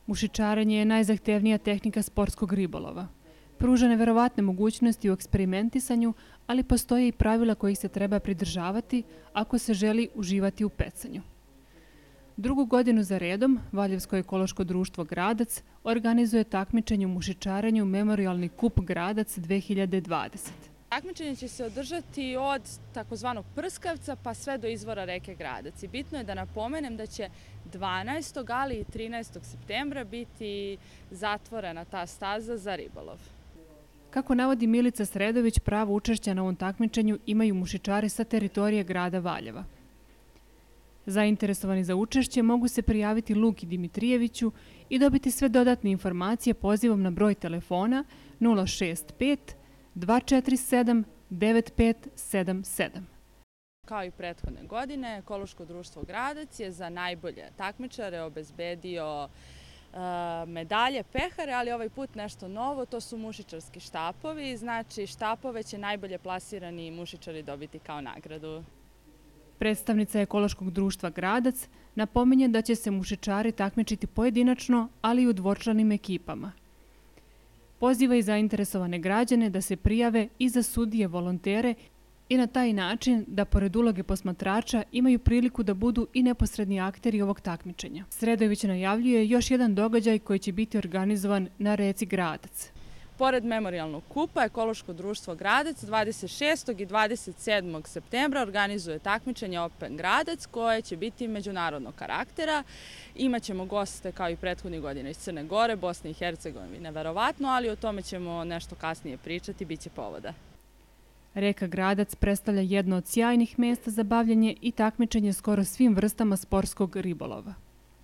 Mušičarenje je najzahtevnija tehnika sportskog ribolova. Pruža neverovatne mogućnosti u eksperimentisanju, ali postoje i pravila kojih se treba pridržavati ako se želi uživati u pecanju. Drugu godinu za redom Valjevsko ekološko društvo Gradac organizuje takmičenje u mušičarenju Memorijalni kup Gradac 2020. Takmičenje će se održati od takozvanog Prskavca pa sve do izvora reke Gradac. I bitno je da napomenem da će 12. ali i 13. septembra biti zatvorena ta staza za ribolov. Kako navodi Milica Sredović, pravo učešća na ovom takmičenju imaju mušičari sa teritorije grada Valjeva. Zainteresovani za učešće mogu se prijaviti Luki Dimitrijeviću i dobiti sve dodatne informacije pozivom na broj telefona 065 247 9577. Kao i prethodne godine, Ekološko društvo Gradac je za najbolje takmičare obezbedio medalje, pehare, ali ovaj put nešto novo, to su mušičarski štapovi. Znači, štapove će najbolje plasirani mušičari dobiti kao nagradu. Predstavnica Ekološkog društva Gradac napominje da će se mušičari takmičiti pojedinačno, ali i u dvočlanim ekipama. Poziva i zainteresovane građane da se prijave i za sudije volontere i na taj način da pored uloge posmatrača imaju priliku da budu i neposredni akteri ovog takmičenja. Sredović najavljuje još jedan događaj koji će biti organizovan na reci Gradac. Pored Memorijalnog kupa, Ekološko društvo Gradac 26. i 27. septembra organizuje takmičenje Open Gradac koje će biti međunarodnog karaktera. Imaćemo goste kao i prethodnih godina iz Crne Gore, Bosne i Hercegovine, verovatno, ali o tome ćemo nešto kasnije pričati, bit će povoda. Reka Gradac predstavlja jedno od sjajnih mesta za bavljanje i takmičenje skoro svim vrstama sportskog ribolova.